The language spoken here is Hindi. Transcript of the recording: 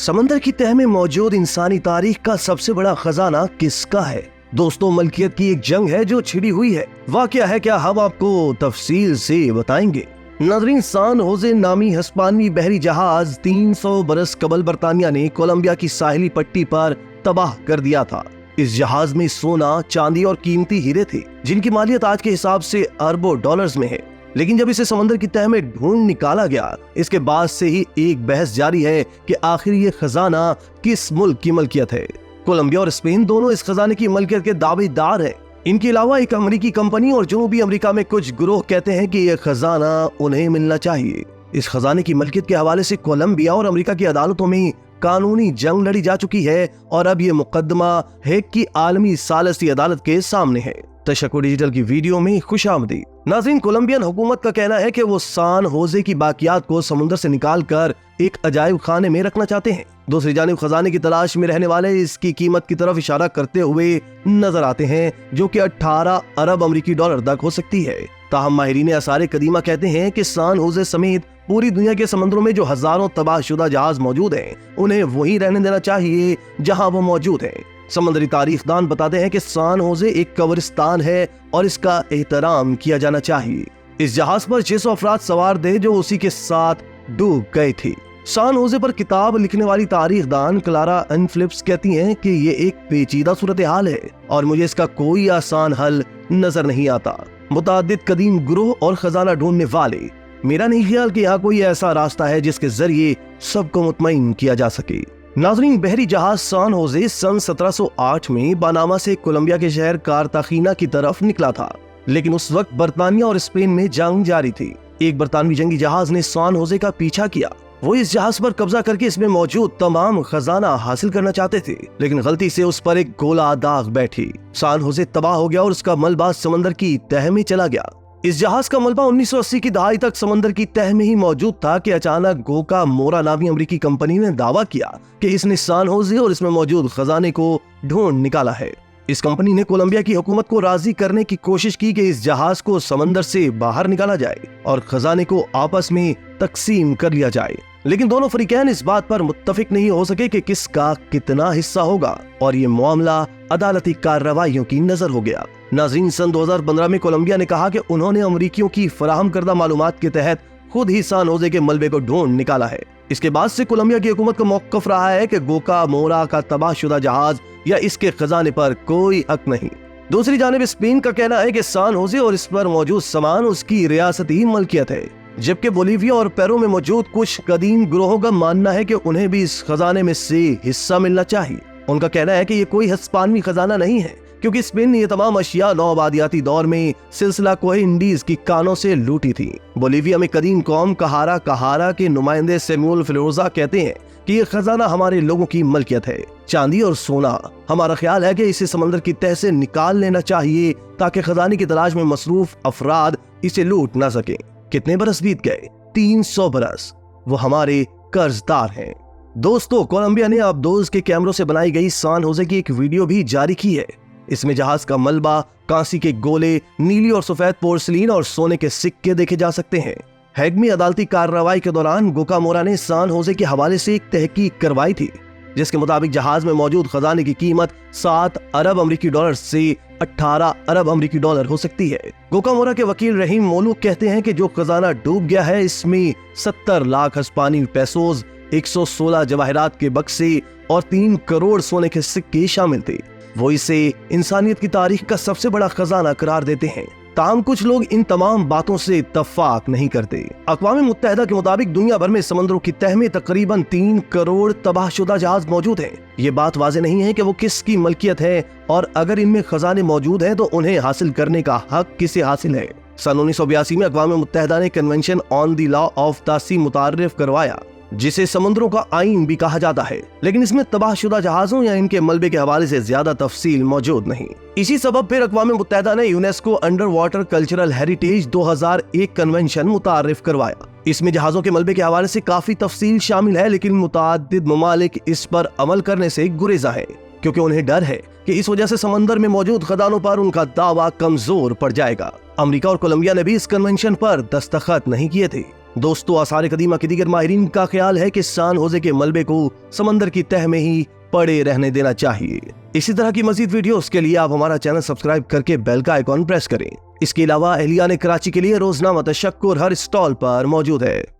समंदर की तह में मौजूद इंसानी तारीख का सबसे बड़ा खजाना किसका है? दोस्तों, मलकियत की एक जंग है जो छिड़ी हुई है। वाकया है क्या, हम आपको तफसील से बताएंगे। नाज़रीन, सान होजे नामी हिस्पानवी बहरी जहाज 300 बरस कबल बरतानिया ने कोलंबिया की साहिली पट्टी पर तबाह कर दिया था। इस जहाज में सोना, चांदी और कीमती हीरे थे, जिनकी मालियत आज के हिसाब से अरबों डॉलर्स में है। लेकिन जब इसे समंदर की तह में ढूंढ निकाला गया, इसके बाद से ही एक बहस जारी है कि आखिर ये खजाना किस मुल्क की मलकियत है। कोलंबिया और स्पेन दोनों इस खजाने की मलकियत के दावेदार हैं। इनके अलावा एक अमेरिकी कंपनी और जनूबी अमेरिका में कुछ गिरोह कहते हैं कि यह खजाना उन्हें मिलना चाहिए। इस खजाने की मलकियत के हवाले से कोलंबिया और अमेरिका की अदालतों में कानूनी जंग लड़ी जा चुकी है और अब ये मुकदमा हेग की आलमी सालसी अदालत के सामने है। तशक्कुर डिजिटल की वीडियो में खुशामदीद। नाज़रीन, कोलंबियन हुकूमत का कहना है कि वो सान होजे की बाकियात को समुद्र से निकालकर एक अजायब खाने में रखना चाहते हैं। दूसरी जानिब खजाने की तलाश में रहने वाले इसकी कीमत की तरफ इशारा करते हुए नजर आते हैं, जो कि 18 अरब अमेरिकी डॉलर तक हो सकती है। ताहम माहिरीन आसार कदीमा कहते हैं कि सान होजे समेत पूरी दुनिया के समंदरों में जो हजारों तबाहशुदा जहाज मौजूद हैं, उन्हें वहीं रहने देना चाहिए जहां वो मौजूद हैं। समंदरी तारीखदान बताते हैं कि सान होजे एक कब्रिस्तान है और इसका एहतराम किया जाना चाहिए। इस जहाज पर 600 अफराद सवार थे जो उसी के साथ डूब गए थे। सान होजे पर किताब लिखने वाली तारीखदान क्लारा एन फिलिप्स कहती हैं कि ये एक पेचीदा सूरत हाल है और मुझे इसका कोई आसान हल नजर नहीं आता। मुताद्दिद कदीम ग्रोह और खजाना ढूंढने वाले, मेरा नहीं ख्याल कि यहाँ कोई ऐसा रास्ता है जिसके जरिए सबको मुतमईन किया जा सके। नाज़रीन, बहरी जहाज सान होजे सन 1708 में बानामा से कोलंबिया के शहर कार्तागीना की तरफ निकला था, लेकिन उस वक्त बरतानिया और स्पेन में जंग जारी थी। एक बरतानवी जंगी जहाज ने सान होजे का पीछा किया। वो इस जहाज पर कब्जा करके इसमें मौजूद तमाम खजाना हासिल करना चाहते थे, लेकिन गलती से उस पर एक गोला दाग बैठी। सान होजे तबाह हो गया और उसका मलबा समंदर की तह में चला गया। इस जहाज का मलबा 1980 की दहाई तक समंदर की तह में ही मौजूद था कि अचानक गोका मोरा नामी अमेरिकी कंपनी ने दावा किया कि इसने सान होजे और इसमें मौजूद खजाने को ढूंढ निकाला है। इस कंपनी ने कोलंबिया की हुकूमत को राजी करने की कोशिश की कि इस जहाज को समंदर से बाहर निकाला जाए और खजाने को आपस में तकसीम कर लिया जाए, लेकिन दोनों फरीकैन इस बात पर मुत्तफिक नहीं हो सके कि किसका कितना हिस्सा होगा और ये मामला अदालती कार्रवाइयों की नजर हो गया। नाज़रीन, सन 2015 में कोलंबिया ने कहा कि उन्होंने अमेरिकियों की फराहम करदा मालूमात के तहत खुद ही सान होजे के मलबे को ढूंढ निकाला है। इसके बाद से कोलंबिया की हुकूमत का मौक़िफ़ रहा है कि गोका मोरा का तबाहशुदा जहाज या इसके खजाने पर कोई हक नहीं। दूसरी जानिब स्पेन का कहना है कि सान होजे और इस पर मौजूद सामान उसकी रियासती मलकियत है, जबकि बोलीविया और पेरू में मौजूद कुछ कदीम ग्रोहों का मानना है कि उन्हें भी इस खजाने में से हिस्सा मिलना चाहिए। उनका कहना है कि ये कोई हिस्पानवी खजाना नहीं है, क्योंकि स्पेन ने ये तमाम अशिया नौआबादियाती दौर में सिलसिला कोहे इंडीज की कानों से लूटी थी। बोलीविया में कदीम कौम कहारा के नुमाइंदे सैमुअल फिलोजा कहते हैं कि ये खजाना हमारे लोगों की मलकियत है। चांदी और सोना, हमारा ख्याल है कि इसे समंदर की तह से निकाल लेना चाहिए ताकि खजाने की तलाश में मसरूफ अफराद इसे लूट ना सके। कितने बरस बीत गए? 300 बरस। वो हमारे कर्जदार हैं। दोस्तों, कोलंबिया ने अब्दोज के कैमरों से बनाई गई सान होजे की एक वीडियो भी जारी की है। इसमें जहाज का मलबा, कांसी के गोले, नीली और सफेद पोर्सलीन और सोने के सिक्के देखे जा सकते हैं। हेग में अदालती कार्रवाई के दौरान गोका मोरा ने सान होजे के हवाले से एक तहकीक करवाई थी, जिसके मुताबिक जहाज में मौजूद खजाने की कीमत 7 अरब अमेरिकी डॉलर से 18 अरब अमेरिकी डॉलर हो सकती है। गोका मोरा के वकील रहीम मोलूक कहते हैं कि जो खजाना डूब गया है, इसमें 70 लाख हिस्पानी पैसोज, 116 जवाहरात के बक्से और 3 करोड़ सोने के सिक्के शामिल थे। वो इसे इंसानियत की तारीख का सबसे बड़ा खजाना करार देते हैं। ताहम कुछ लोग इन तमाम बातों से इत्तफाक नहीं करते। अक़वाम मुत्तहिदा के मुताबिक दुनिया भर में समंदरों की तह में तकरीबन 3 करोड़ तबाहशुदा जहाज मौजूद हैं। ये बात वाज़ेह नहीं है कि वो किसकी मलकियत है और अगर इनमें खजाने मौजूद हैं तो उन्हें हासिल करने का हक किसे हासिल है। सन 1982 में अक़वाम मुत्तहिदा ने convention on the law of the sea मुतारिफ करवाया, जिसे समुद्रों का आईन भी कहा जाता है, लेकिन इसमें तबाहशुदा जहाजों या इनके मलबे के हवाले से ज्यादा तफसील मौजूद नहीं। इसी सबब फिर अक़वाम मुत्तहिदा ने UNESCO under water cultural heritage 2001 convention मुतारिफ करवाया। इसमें जहाजों के मलबे के हवाले से काफी तफसील शामिल है, लेकिन मुताद्दिद ममालिक इस पर अमल करने से गुरेजा है, क्योंकि उन्हें डर है कि इस वजह से समंदर में मौजूद खदानों पर उनका दावा कमजोर पड़ जाएगा। अमेरिका और कोलंबिया ने भी इस कन्वेंशन पर दस्तखत नहीं किए थे। दोस्तों आसार कदीमा के दीगर माहिरीन का ख्याल है कि सान होजे के मलबे को समंदर की तह में ही पड़े रहने देना चाहिए। इसी तरह की मजीद वीडियोस के लिए आप हमारा चैनल सब्सक्राइब करके बेल का आइकॉन प्रेस करें। इसके अलावा अहलियान कराची के लिए रोजनामा तशक्कुर हर स्टॉल पर मौजूद है।